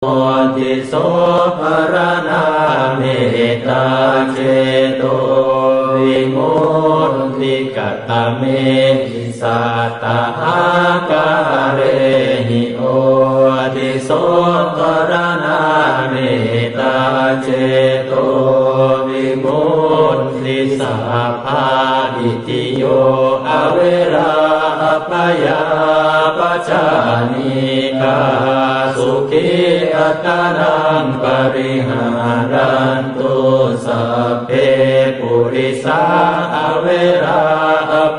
โมติโสภรณาเมตตาเจโตวิมุตติกัตตะเมหิสัตตาหากาเรหิโอติโสภรณาเมตตาเจโตวิมุตติสัพพะอิติโยอเวราปยาปัจจานิกาสุขีอัตตานังปริหารันตุสัพเพปุริสาอเวรา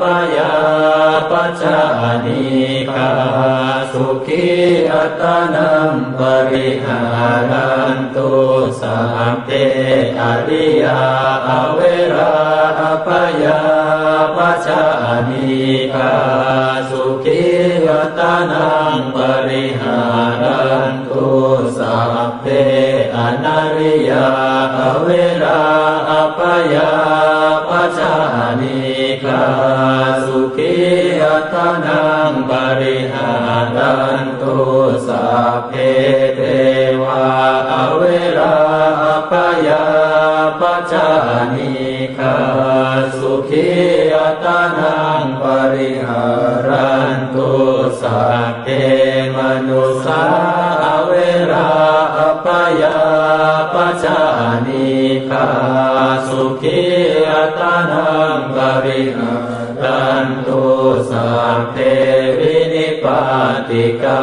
ปยาปัจจานิกาสุขีอัตตานังปริหารันตุสัพเพอริยาอเวราปยาปัจจานิกาสุขีอัตตานังปริหารันตุสัพเพอนาริยาอเวราปยาปัจจานิกาสุขีอัตตานังปริหารันตุสัพเพเทวาอเวราปยาปัจจานิกาสุขีอัตตานังปริหารันตุสัพเพมนุสสาอเวราปยาปัจจานิกาสุขีอัตตานังปริหารันตุสัพเพวินิปาติกา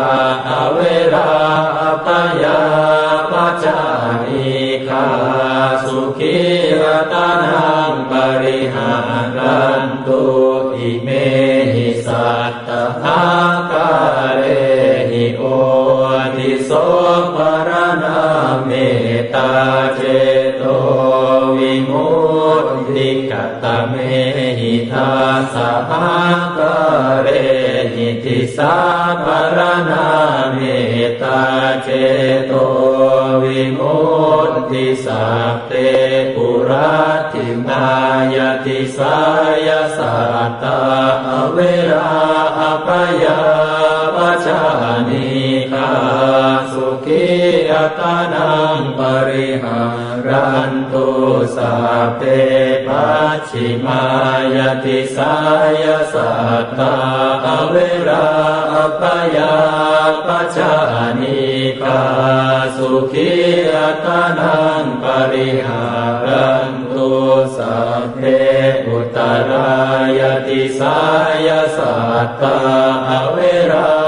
อเวราปยาปัจจานิกาสุขีอัตตานังปริหารันตุอิเมหิสัตตะกาเรหิโอติโสภรณาเมตตาเจโตวิมุตติกัตตะเมหิทาสหกาเรหิติสาภรณาเมตตาเจโตวิมุตติสัพเตปุราทิมายติสายสัตตาอเวราปยาปัจจานิกาสุขีอัตตานังปริหารันตุสัพเพปัจฉิมายติสายสัตตาอเวราปยาปัจจานิกาสุขีอัตตานังปริหารันตุสัพเพอุตตรายติสายสัตตาอเวรา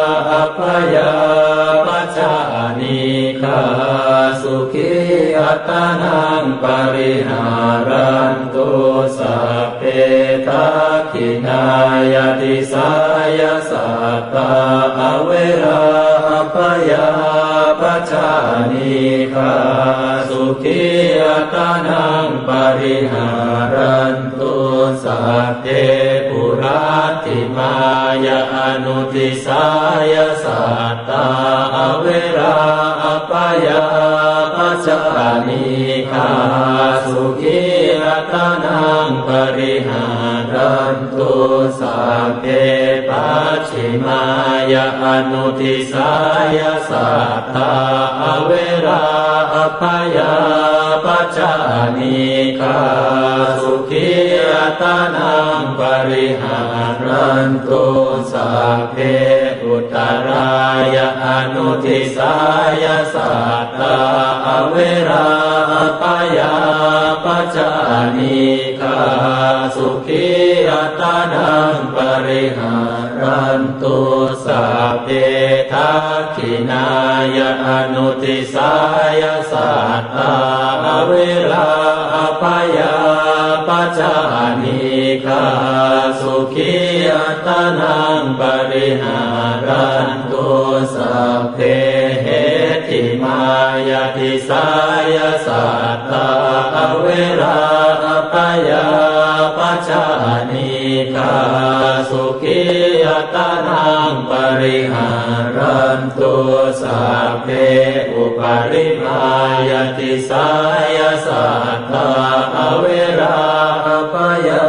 ปยาปัจจานิกาสุขีอัตตานังปริหารันตุสัพเพทักขินายติสายสัตตาอเวราปยาปัจจานิกาสุขีอัตตานังปริหารันตุสัพเพปุราติมายาอนุติสายสัตตาอเวราปยาปัจจานิกาสุขีอัตตานังปริหารันตุสัพเพปัจฉิมายาอนุติสายสัตตาอเวราปยาปัจจานิกาสุขีอัตตานังปริหารันตุสัพเพอุตตรายาอนุติสายสัตตาอเวราปยาปัจจานิกาสุขีอัตตานังปริหารันตุสัพเพทักขินายาอนุติสายสัตตาอเวราปยาปัจจานิกาสุขีอัตตานังปริหารันตุสัพเพเหติมายติสายสัตตาอเวราปยาปัจจานิกาสุขีอัตตานังปริหารันตุสัพเพอุปาริมายติสายสัตตาอเวราปยา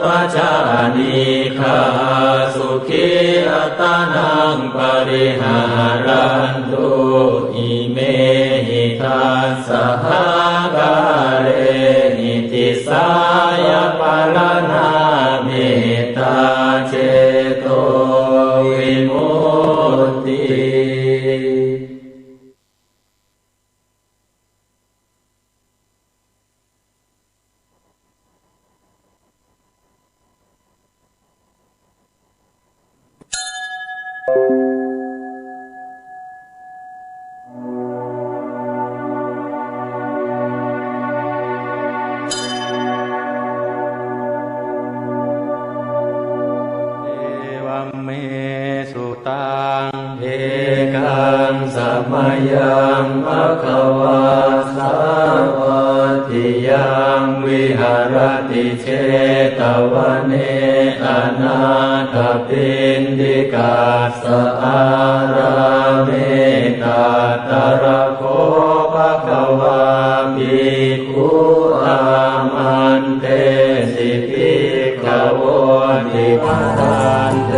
ปัจจานิกาสุขีอัตตานังปริหารันตุอิเม หิทัสสหกาเรหิติสายปาลนาเมตตาเจโตวิมุตติเมสุตังเอกังสัมมายังภะคะวะสาวติยังวิหารติเชตวเนอนาถปิณฑิกาสอาราเมตตาระโคภะคะวะภิกขุอามันเตสิภิกขโวติปทานเต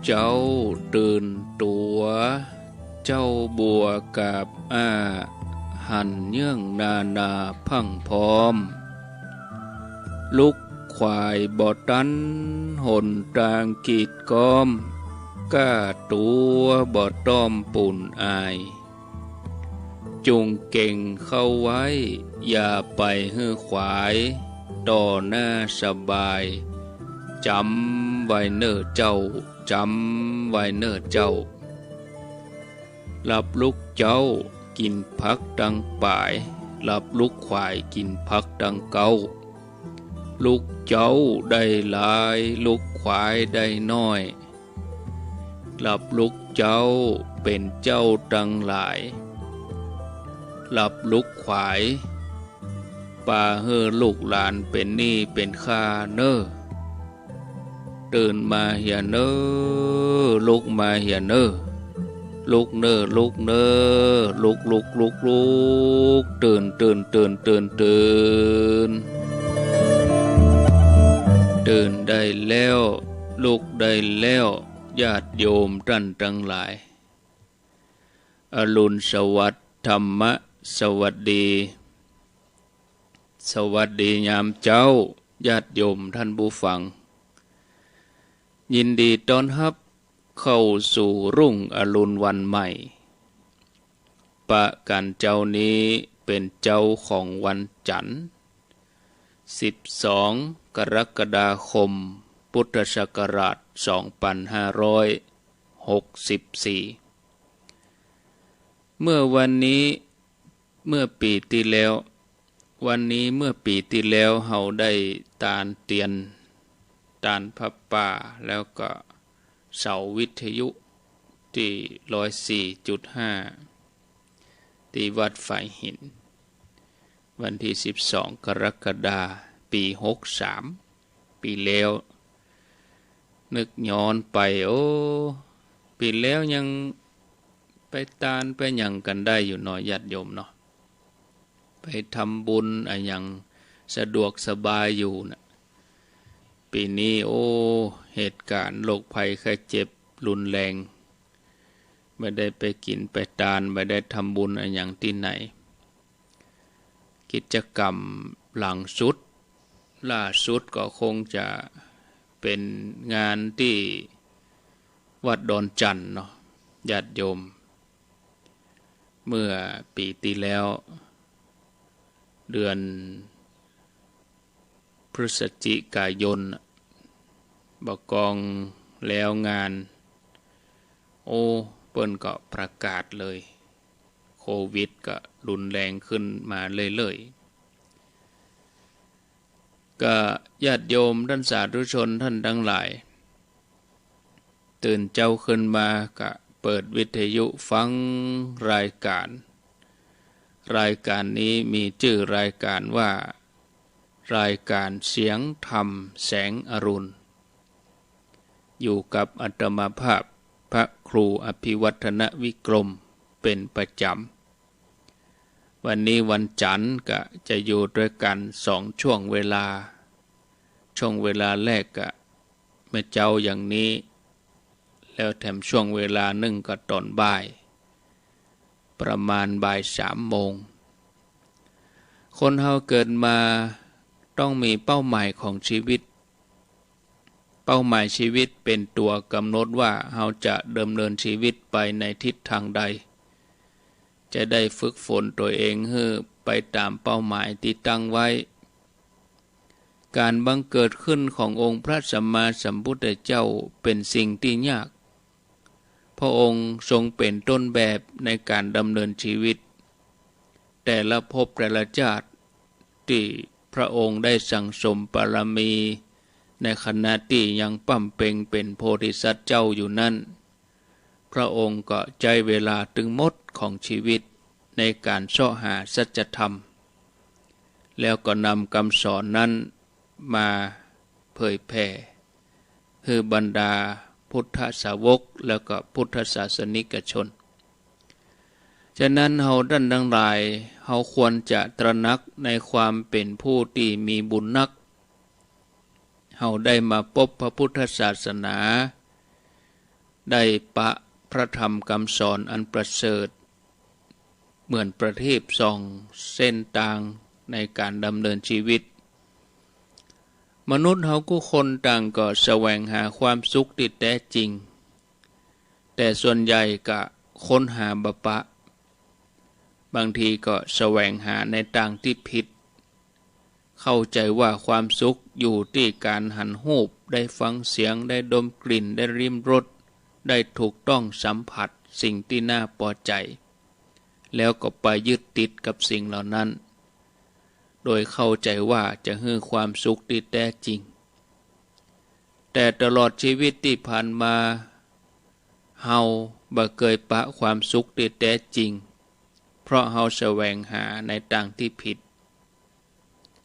เจ้าตื่นตัวเจ้าบัวกับหันเยื่องนาพังพร้อมลุกควายบ่อตันหนตางกีดก้อมก้าตัวบ่อต้อมปุ่นอายจุงเก่งเข้าไว้อย่าไปฮื้อขวายต่อหน้าสบายจำไว้เน้อเจ้าจำไว้เน้อเจ้าหลับลุกเจ้ากินพักดังป่ายหลับลุกควายกินพักดังเก้าลุกเจ้าได้หลายลุกควายได้น้อยหลับลุกเจ้าเป็นเจ้าดังหลายหลับลุกควายป่าเฮอลูกหลานเป็นหนี้เป็นข้าเน้อตื่นมาเหียเน้อลุกมาเหียเน้อลุกเน้อลุกเน้อลุกตื่นตื่นได้แล้วลุกได้แล้วญาติโยมท่านทั้งหลายอรุณสวัสดิ์ธรรมะสวัสดีสวัสดียามเจ้าญาติโยมท่านผู้ฟังยินดีต้อนรับเข้าสู่รุ่งอรุณวันใหม่ปะกันเจ้านี้เป็นเจ้าของวันจันทร์12 กรกฎาคมพุทธศักราช 2564 เมื่อวันนี้เมื่อปีที่แล้ววันนี้เมื่อปีที่แล้วเฮาได้ตานเตียนตานพระป่าแล้วก็เสาวิทยุที่104.5ที่วัดฝ่ายหินวันที่12 กรกฎาคมปี63ปีแล้วนึกย้อนไปปีแล้วยังไปตานไปหยังกันได้อยู่หน่อยญาติโยมเนาะไปทำบุญอะไรอย่างสะดวกสบายอยู่นะปีนี้เหตุการณ์โรคภัยไข้เจ็บรุนแรงไม่ได้ไปกินไปทานไม่ได้ทำบุญอะไรอย่างที่ไหนกิจกรรมหลังสุดล่าสุดก็คงจะเป็นงานที่วัดดอนจันทน์เนาะญาติโยมเมื่อปีที่แล้วเดือนพฤศจิกายน บกองแล้วงานโอ้เปิ้นก็ประกาศเลยโควิดก็รุนแรงขึ้นมาเรื่อยๆก็ญาติโยมท่านสาธุชนท่านทั้งหลายตื่นเจ้าขึ้นมาก็เปิดวิทยุฟังรายการนี้มีชื่อรายการว่ารายการเสียงธรรมแสงอรุณอยู่กับอาตมาภาพพระครูอภิวัฒนวิกรมเป็นประจำวันนี้วันจันทร์ก็จะอยู่ด้วยกัน2 ช่วงเวลาแรกก็แม่เจ้าอย่างนี้แล้วแถมช่วงเวลาหนึ่งก็ตอนบ่ายประมาณบ่าย3 โมงคนเฮาเกิดมาต้องมีเป้าหมายของชีวิตเป้าหมายชีวิตเป็นตัวกำหนดว่าเฮาจะดำเนินชีวิตไปในทิศทางใดจะได้ฝึกฝนตัวเองให้ไปตามเป้าหมายที่ตั้งไว้การบังเกิดขึ้นขององค์พระสัมมาสัมพุทธเจ้าเป็นสิ่งที่ยากพระองค์ทรงเป็นต้นแบบในการดำเนินชีวิตแต่ละภพแต่ละชาติที่พระองค์ได้สั่งสมบารมีในขณะที่ยังปั้มเป่งเป็นโพธิสัตว์เจ้าอยู่นั้นพระองค์ก็ใช้เวลาถึงหมดของชีวิตในการเสาะหาสัจธรรมแล้วก็นำคำสอนนั้นมาเผยแผ่ให้บรรดาพุทธสาวกแล้วก็พุทธศาสนิกชนฉะนั้นเฮาท่านทั้งหลายเฮาควรจะตระหนักในความเป็นผู้ที่มีบุญนักเฮาได้มาพบพระพุทธศาสนาได้ปะพระธรรมคำสอนอันประเสริฐเหมือนประทีปส่องเส้นทางในการดำเนินชีวิตมนุษย์เฮาทุกคนต่างก็แสวงหาความสุขที่แท้จริงแต่ส่วนใหญ่ก็ค้นหาบปะบางทีก็แสวงหาในทางที่ผิดเข้าใจว่าความสุขอยู่ที่การหันหูปได้ฟังเสียงได้ดมกลิ่นได้ริมรสได้ถูกต้องสัมผัสสิ่งที่น่าพอใจแล้วก็ไปยึดติดกับสิ่งเหล่านั้นโดยเข้าใจว่าจะให้ความสุขที่แท้จริงแต่ตลอดชีวิตที่ผ่านมาเฮาบ่เคยปะความสุขที่แท้จริงเพราะเฮาแสวงหาในทางที่ผิด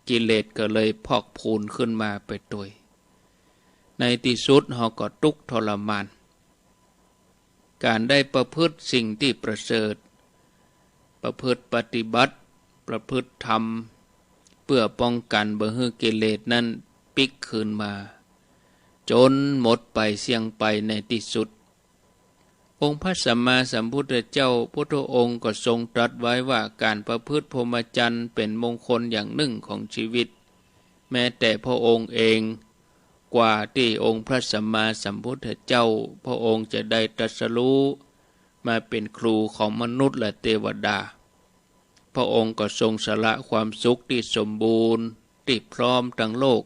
กิเลสก็เลยพอกพูนขึ้นมาไปด้วยในที่สุดเฮาก็ทุกข์ทรมานการได้ประพฤติสิ่งที่ประเสริฐประพฤติปฏิบัติประพฤติธรรมเพื่อป้องกันบ่ให้กิเลสนั้นปิกคืนมาจนหมดไปเสี่ยงไปในที่สุดองค์พระสัมมาสัมพุทธเจ้าพุทธองค์ก็ทรงตรัสไว้ว่าการประพฤติพรหมจรรย์เป็นมงคลอย่างหนึ่งของชีวิตแม้แต่พระองค์เองกว่าที่องค์พระสัมมาสัมพุทธเจ้าพระองค์จะได้ตรัสรู้มาเป็นครูของมนุษย์และเทวดาพระองค์ก็ทรงสละความสุขที่สมบูรณ์ที่พร้อมทั้งโลก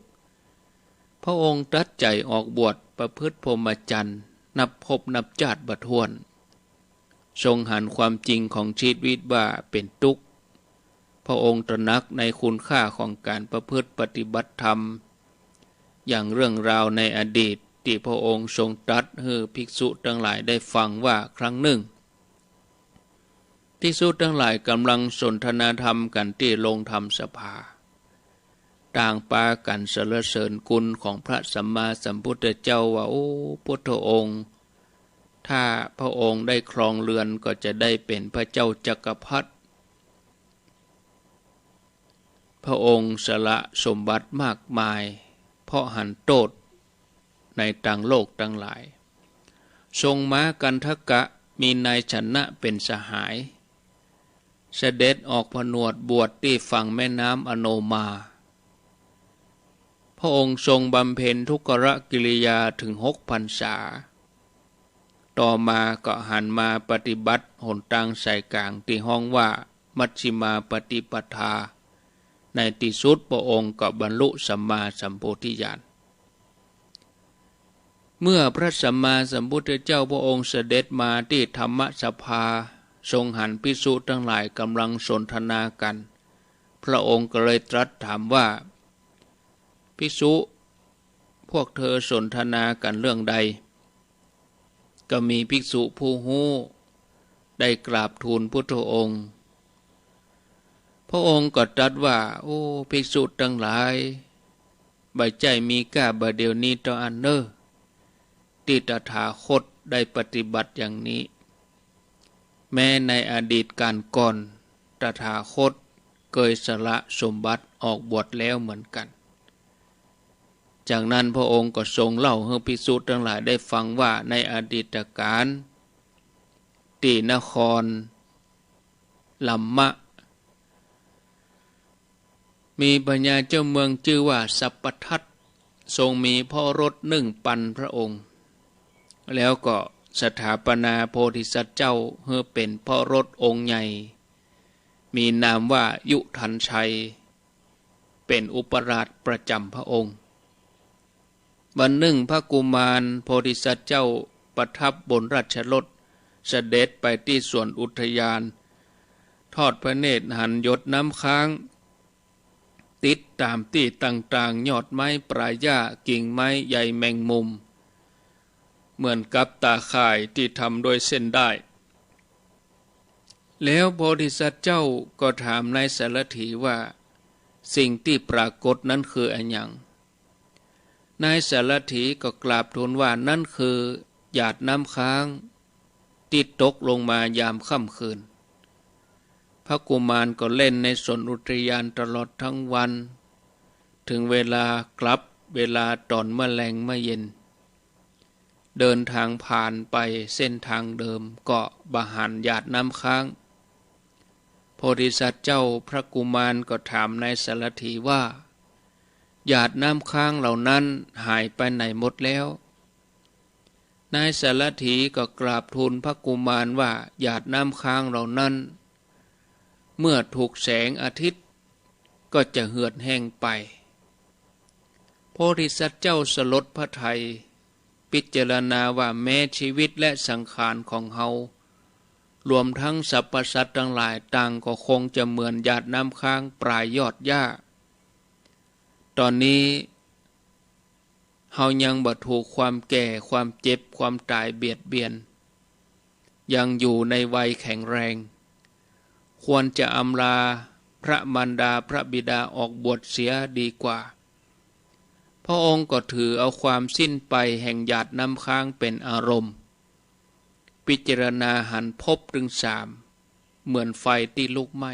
พระองค์ตัดใจออกบวชประพฤติพรหมจรรย์นับพบนับชาติบ่ถ้วนทรงหันความจริงของชีวิตว่าเป็นทุกข์พระองค์ตระหนักในคุณค่าของการประพฤติปฏิบัติธรรมอย่างเรื่องราวในอดีตที่พระองค์ทรงตรัสให้ภิกษุทั้งหลายได้ฟังว่าครั้งหนึ่งภิกษุทั้งหลายกำลังสนทนาธรรมกันที่โรงธรรมสภาต่างปากันสรรเสริญคุณของพระสัมมาสัมพุทธเจ้าว่าโอ้พุทธองค์ถ้าพระองค์ได้ครองเรือนก็จะได้เป็นพระเจ้าจักรพรรดิพระองค์สละสมบัติมากมายเพราะหันโทษในต่างโลกทั้งหลายทรงม้ากันทกะมีนายชนะเป็นสหายเสด็จออกผนวดบวชที่ฝั่งแม่น้ำอโนมาพระองค์ทรงบำเพ็ญทุกขกิริยาถึง6 พรรษาต่อมาก็หันมาปฏิบัติหนทางสายกลางที่ห้องว่ามัชฌิมาปฏิปทาในที่สุดพระองค์ก็บรรลุสัมมาสัมโพธิญาณ เมื่อพระสัมมาสัมพุทธเจ้าพระองค์เสด็จมาที่ธรรมสภาทรงหันภิกษุทั้งหลายกำลังสนทนากันพระองค์ก็เลยตรัสถามว่าภิกษุพวกเธอสนทนากันเรื่องใดก็มีภิกษุผู้ฮู้ได้กราบทูลพุทธองค์พระองค์ก็ตรัสว่าโอ้ภิกษุทั้งหลายใบใจมีกล้าบาเดียวนี้ต่ออันเนอที่ตถาคตได้ปฏิบัติอย่างนี้แม้ในอดีตการก่อนตถาคตเคยสละสมบัติออกบวชแล้วเหมือนกันจากนั้นพระองค์ก็ทรงเล่าให้ภิกษุทั้งหลายได้ฟังว่าในอดีตการที่นครลัมมะมีพญาเจ้าเมืองชื่อว่าสัพพทัตทรงมีพ่อรถ1,000พระองค์แล้วก็สถาปนาโพธิสัตว์เจ้าเพื่อเป็นพ่อรถองค์ใหญ่มีนามว่ายุทันชัยเป็นอุปราชประจำพระองค์วันหนึ่งพระกุมารโพธิสัตว์เจ้าประทับบนราชรถเสด็จไปที่สวนอุทยานทอดพระเนตรหันหยดน้ำค้างติดตามที่ต่างๆยอดไม้ปลายหญ้ากิ่งไม้ใหญ่แมงมุมเหมือนกับตาข่ายที่ทำโดยเส้นได้แล้วโพธิสัตว์เจ้าก็ถามนายสารถีว่าสิ่งที่ปรากฏนั้นคืออะไรอย่างนายสารถีก็กราบทูลว่านั่นคือหยาดน้ำค้างที่ตกลงมายามค่ำคืนพระกุมารก็เล่นในสวนอุทยานตลอดทั้งวันถึงเวลากลับเวลาตอนแมลงเย็นเดินทางผ่านไปเส้นทางเดิมก็บาหันหยาดน้ำค้างโพธิสัตว์เจ้าพระกุมารก็ถามนายสารถีว่าหยาดน้ำค้างเหล่านั้นหายไปไหนหมดแล้วนายสารถีก็กราบทูลพระกุมารว่าหยาดน้ำค้างเหล่านั้นเมื่อถูกแสงอาทิตย์ก็จะเหือดแห้งไปโพธิสัตว์เจ้าสลดพระทัยพิจารณาว่าแม้ชีวิตและสังขารของเฮารวมทั้งสรรพสัตว์ทั้งหลายต่างก็คงจะเหมือนหยาดน้ำค้างปลายยอดหญ้าตอนนี้เฮายังบ่ถูกความแก่ความเจ็บความตายเบียดเบียนยังอยู่ในวัยแข็งแรงควรจะอำลาพระมารดาพระบิดาออกบวชเสียดีกว่าพระองค์ก็ถือเอาความสิ้นไปแห่งหยาดน้ำค้างเป็นอารมณ์พิจารณาหันภพถึง3เหมือนไฟที่ลุกไหม้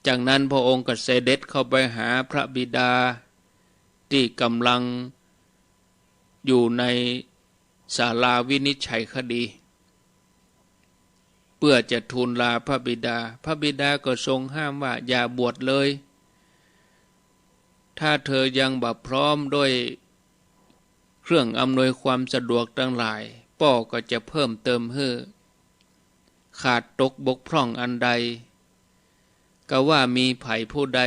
จากนั้นพระองค์ก็เสด็จเข้าไปหาพระบิดาที่กำลังอยู่ในศาลาวินิจฉัยคดีเพื่อจะทูลลาพระบิดาพระบิดาก็ทรงห้ามว่าอย่าบวชเลยถ้าเธอยังบ่พร้อมด้วยเครื่องอำนวยความสะดวกทั้งหลายพ่อก็จะเพิ่มเติมให้ขาดตกบกพร่องอันใดก็ว่ามีไผผู้ใด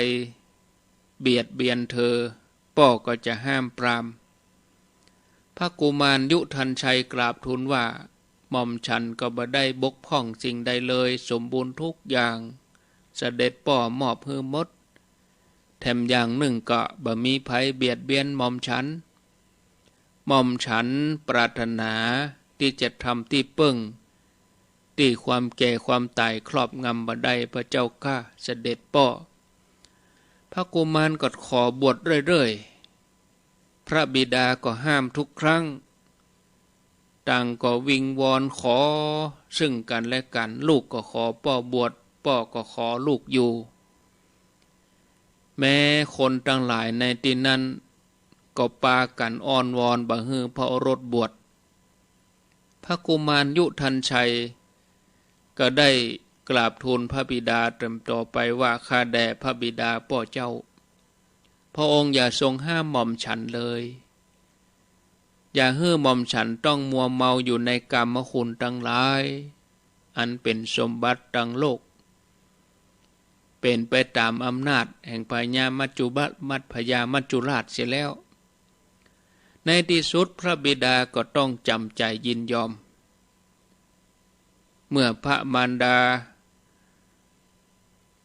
เบียดเบียนเธอพ่อก็จะห้ามปรามพระกุมารยุทันชัยกราบทูลว่าหม่อมฉันก็บ่ได้บกพร่องสิ่งใดเลยสมบูรณ์ทุกอย่างเสด็จพ่อมอบให้หมดแถมอย่างหนึ่งก็บ่มีไผเบียดเบียนหม่อมฉันปรารถนาที่จะทำที่ปึ้งที่ความแก่ความตายครอบงำบ่ได้พระเจ้าข้าเสด็จพ่อพระกุมารก็ขอบวชเรื่อยๆพระบิดาก็ห้ามทุกครั้งต่างก็วิงวอนขอซึ่งกันและกันลูกก็ขอพ่อบวชพ่อก็ขอลูกอยู่แม้คนทั้งหลายในที่นั้นก็ปากันอ้อนวอนบ่ฮือพระโอรสบวชพระกุมารยุทันชัยก็ได้กราบทูลพระบิดาเติมต่อไปว่าข้าแด่พระบิดาพ่อเจ้าพระองค์อย่าทรงห้ามหม่อมฉันเลยอย่าให้หม่อมฉันต้องมัวเมาอยู่ในกามคุณทั้งหลายอันเป็นสมบัติทั้งโลกเป็นไปตามอำนาจแห่งพญามัจจุราชเสียแล้ว ในที่สุดพระบิดาก็ต้องจำใจยินยอมเมื่อพระมารดา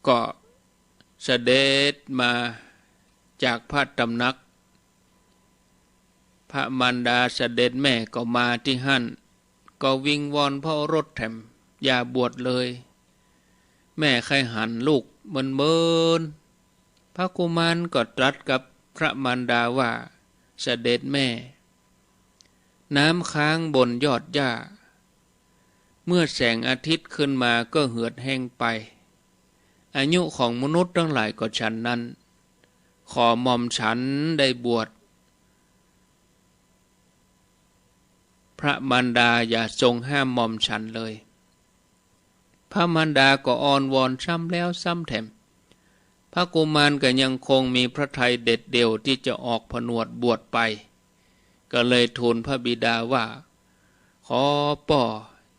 ก็เสด็จมาจากพระตำหนักพระมารดาเสด็จแม่ก็มาที่หั่นก็วิงวอนพระโอรสแถมอย่าบวชเลยแม่ใครหันลูกเมินพระกุมารก็ตรัสกับพระมารดาว่าเสด็จแม่น้ำค้างบนยอดหญ้าเมื่อแสงอาทิตย์ขึ้นมาก็เหือดแห้งไปอายุของมนุษย์ทั้งหลายก็ฉันนั้นขอหม่อมฉันได้บวชพระมารดาอย่าทรงห้ามหม่อมฉันเลยพระมารดาก็อ้อนวอนซ้ำแล้วซ้ำแถมพระกุมารก็ยังคงมีพระทัยเด็ดเดี่ยวที่จะออกผนวดบวชไปก็เลยทูลพระบิดาว่าขอป่อ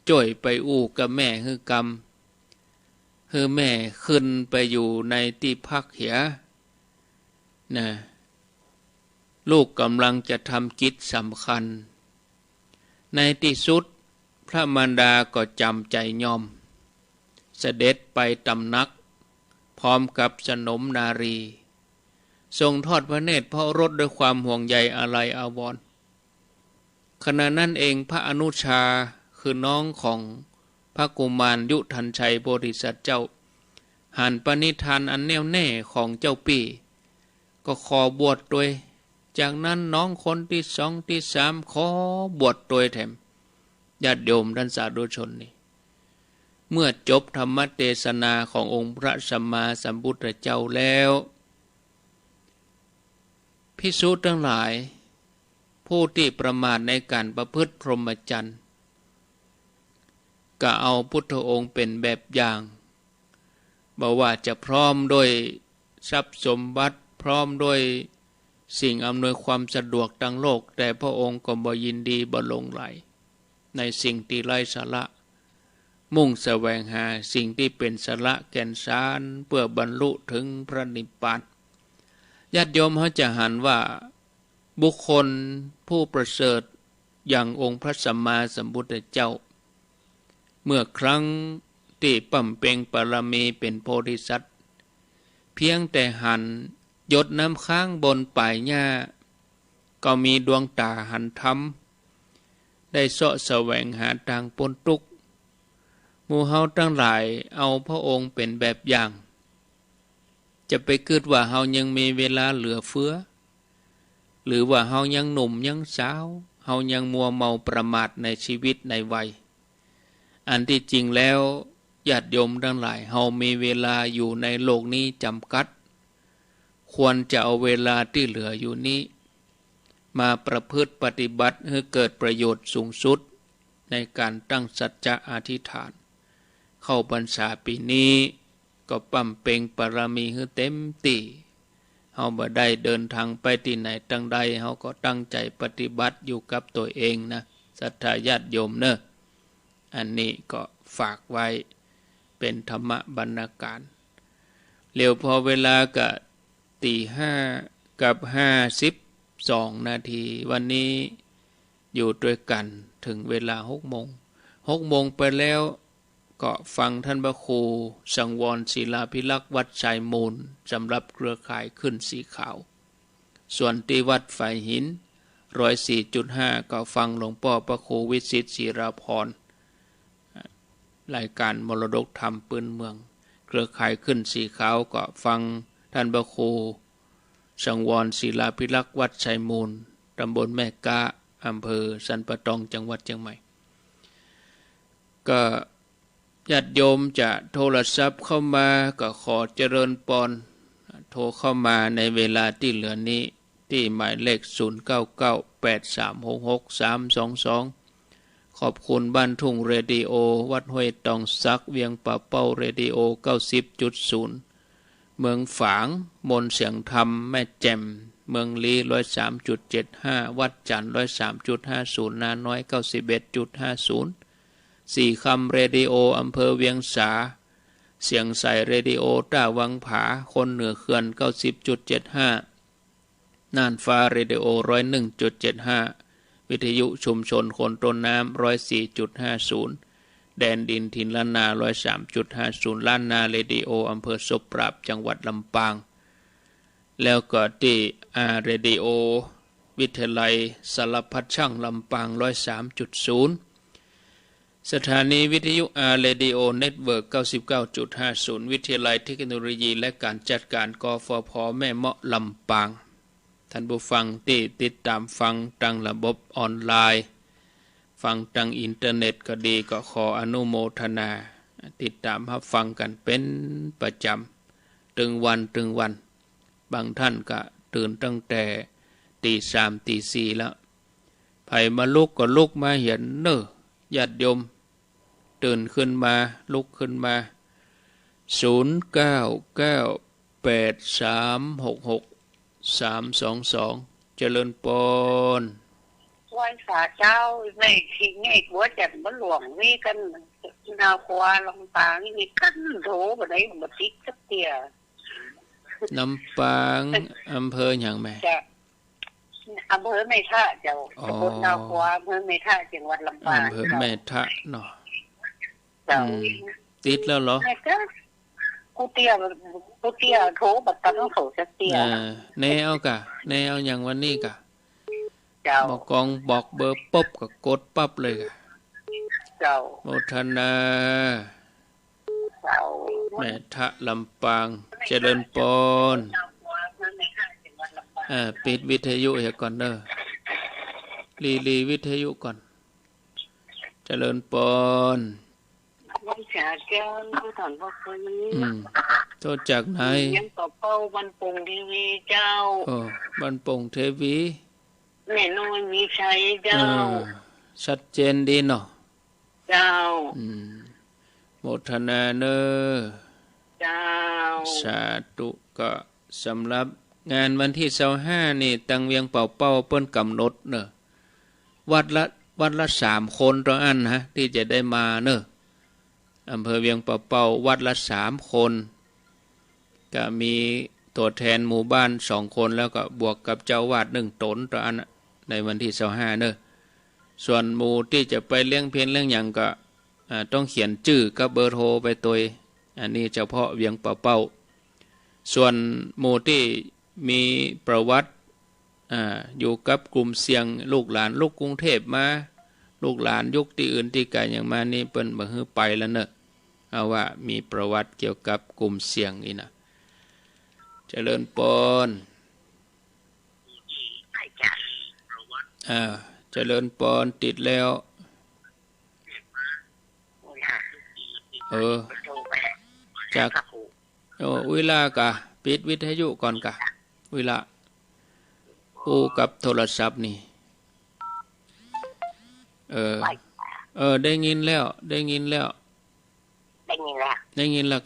จ่อยไปอู้กับแม่คือกรรมคือแม่ขึ้นไปอยู่ในที่พักเหียนะลูกกำลังจะทำกิจสำคัญในที่สุดพระมารดาก็จำใจยอมเสด็จไปตำหนักพร้อมกับสนมนารีทรงทอดพระเนตรพระโอรสด้วยความห่วงใยอาลัยอาวรณ์ขณะนั้นเองพระอนุชาคือน้องของพระกุมารยุทันชัยโพธิสัตว์เจ้าหันปณิธานอันแน่วแน่ของเจ้าปี่ก็ขอบวชด้วยจากนั้นน้องคนที่สองที่สามขอบวชด้วยแถมญาติโยมท่านสาธุชนนี่เมื่อจบธรรมเทศนาขององค์พระสัมมาสัมพุทธเจ้าแล้วภิกษุทั้งหลายผู้ที่ประมาทในการประพฤติพรหมจรรย์ก็เอาพุทธองค์เป็นแบบอย่างบอกว่าจะพร้อมด้วยทรัพย์สมบัติพร้อมด้วยสิ่งอำนวยความสะดวกทั้งโลกแต่พระองค์ก็บ่ยินดีบ่หลงไหลในสิ่งที่ไร้สาระมุ่งแสวงหาสิ่งที่เป็นสาระแก่นสารเพื่อบรรลุถึงพระนิพพานญาติโยมเขาจะหันว่าบุคคลผู้ประเสริฐอย่างองค์พระสัมมาสัมพุทธเจ้าเมื่อครั้งที่ปั่มเป่งปรมีเป็นโพธิสัตว์เพียงแต่หันหยดน้ำค้างบนป่ายหญ้าก็มีดวงตาหันธรรมได้เสาะแสวงหาทางพ้นทุกข์หมู่เฮาทั้งหลายเอาพระองค์เป็นแบบอย่างจะไปคิดว่าเฮายังมีเวลาเหลือเฟือหรือว่าเฮายังหนุ่มยังสาวเฮายังมัวเมาประมาทในชีวิตในวัยอันที่จริงแล้วญาติโยมทั้งหลายเฮามีเวลาอยู่ในโลกนี้จำกัดควรจะเอาเวลาที่เหลืออยู่นี้มาประพฤติปฏิบัติให้เกิดประโยชน์สูงสุดในการตั้งสัจจะอธิษฐานเข้าพรรษาปีนี้ก็ปั่มเป่งปรมีให้เต็มที่เฮาบ่ได้เดินทางไปที่ไหนตั้งใดเฮาก็ตั้งใจปฏิบัติอยู่กับตัวเองนะศรัทธาญาติโยมเนอะอันนี้ก็ฝากไว้เป็นธรรมบรรณาการเร็วพอเวลาก็5:52 นาทีวันนี้อยู่ด้วยกันถึงเวลา6 โมงไปแล้วก็ฟังท่านพระครูสังวรศิลาภิลักษ์วัดชายมูลสำหรับเครือข่ายขึ้นสีขาวส่วนที่วัดฝ่ายหิน104.5ก็ฟังหลวงพ่อพระครูวิสิตศิราพรรายการมรดกธรรมปืนเมืองเครือข่ายขึ้นสีขาวก็ฟังท่านพระครูสังวรศิลาภิลักษ์วัดชายมูลตำบลแม่กะอำเภอสันปะตองจังหวัดเชียงใหม่ก็ญาติโยมจะโทรศัพท์เข้ามาก็ขอเจริญพรโทรเข้ามาในเวลาที่เหลือนี้ที่หมายเลข0998366322ขอบคุณบ้านทุ่งเรดิโอวัดห้วยตองซักเวียงป่าเป้าเรดิโอ 90.0 เมืองฝางมนเสียงธรรมแม่แจ่มเมืองลี 103.75 วัดจันทร์ 103.50 นาน้อย 91.50 สี่คำเรดิโออำเภอเวียงสาเสียงใสเรดิโอต้าวังผาคนเหนือเขื่อน 90.75 น่านฟ้าเรดิโอ101.75วิทยุชุมชนคนต้นน้ำ104.50แดนดินถิ่นล้านนา103.50ล้านนาเรดิโออำเภอศพปราบจังหวัดลำปางแล้วก็ที่เรดิโอวิทยาลัยสารพัดช่างลำปาง103.0สถานีวิทยุเรดิโอเน็ตเวิร์ก99.50วิทยาลัยเทคโนโลยีและการจัดการกฟผแม่เมาะลำปางท่านผู้ฟังที่ติดตามฟังทางระบบออนไลน์ฟังทางอินเทอร์เน็ตก็ดีก็ขออนุโมทนาติดตามรับฟังกันเป็นประจำถึงวันบางท่านก็ตื่นตั้งแต่ตี 3 ตี 4แล้วไผมาลุกก็ลุกมาเห็นเน้อญาติโยมตื่นขึ้นมาลุกขึ้นมา0998366322เจริญปนวันสาเจ้าในที่ไงหัวจันทร์บ่หลวงนี่กันนาควาลำปางนี่กันโถบ่ได้บ่ติดสักเตียลำปางอำเภอหยังแม่อำเภอแม่ทะเจ้าตำบลนาควาอำเภอแม่ทะจังหวัดลำปางอำเภอแม่ทะเนาะเจ้าติดแล้วเหรอกูเตี้ยโถบัดต้องโถสักเตียแนวกะแนวอย่างวันนี้กะบอกกองบอกเบอร์ปุ๊บก็กดปั๊บเลยเจ้าโมทนาแม่ทะลำปางเจริญปนปิดวิทยุเสียก่อนเด้อรีวิทยุก่อนเจริญปนวันเช้าเจ้าผู้ถอนพ่อคนนี้โทษจากไหนยังต่อเป้าบันปงทีวีเจ้าบันปงเทวีแม่น้อยมีชัยเจ้าชัดเจนดีเนาะเจ้าโมทนาเนอเจ้าสาธุก็สำหรับงานวันที่25นี่ตังเวียงเป่าเปิ้นกำหนดเนอะวัดละ3คนต่ออันฮะที่จะได้มาเนอะอำเภอเวียงเป่าวัดละ3คนก็มีตัวแทนหมู่บ้าน2คนแล้วก็บวกกับเจ้าวาด1ตนต่ออันในวันที่25เนอะส่วนหมู่ที่จะไปเลี้ยงเพลเลี้ยงหยังก็ต้องเขียนชื่อกับเบอร์โทรไปตัวอันนี้เฉพาะเวียงเป่าส่วนหมู่ที่มีประวัติอยู่กับกลุ่มเสี่ยงลูกหลานลูกกรุงเทพมาลูกหลานยุคที่อื่นที่ไกลอย่างมานี่เปิ้นบ่ฮื้อไปแล้วเนอะเอาว่ามีประวัติเกี่ยวกับกลุ่มเสี่ยงนี่นะเจริญปนเจริญปนติดแล้วจากเวลากะปิดวิทยุก่อนกะเวลาคู่กับโทรศัพท์นี่ได้ยินแล้ว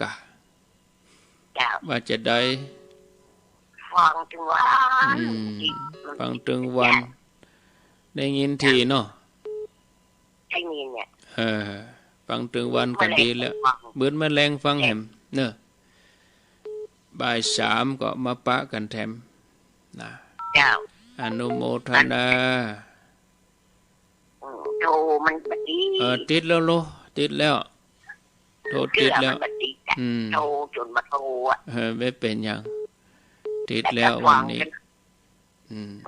กะว่าจะได้ฟังถึงวันได้ยินทีเนาะได้ยินเนี่ยฟังถึงวันก็ดีแล้วเบิ้นแมลงฟังแหมเนอะบ่าย3ก็มาปะกันแถมนะอนุโมทนาโทรมันบัดนี้ติดแล้วโลติดแล้วโทรติดแล้วโทรจนมาโทรไม่เป็นอย่างติดแล้ววันนี้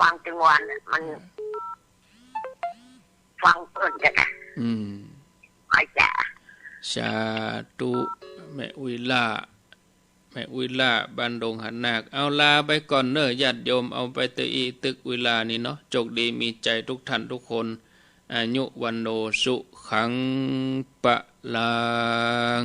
ฟังถึงวันมันฟังเพิ่นกันนะไอ้จ๋าสาธุแม่อุยล่าบ้านดงหันนาคเอาลาไปก่อนเนอะญาติโยมเอาไปตึกอุยล่านี่เนาะโชคดีมีใจทุกท่านทุกคนอายุวันโนสุขังปะลัง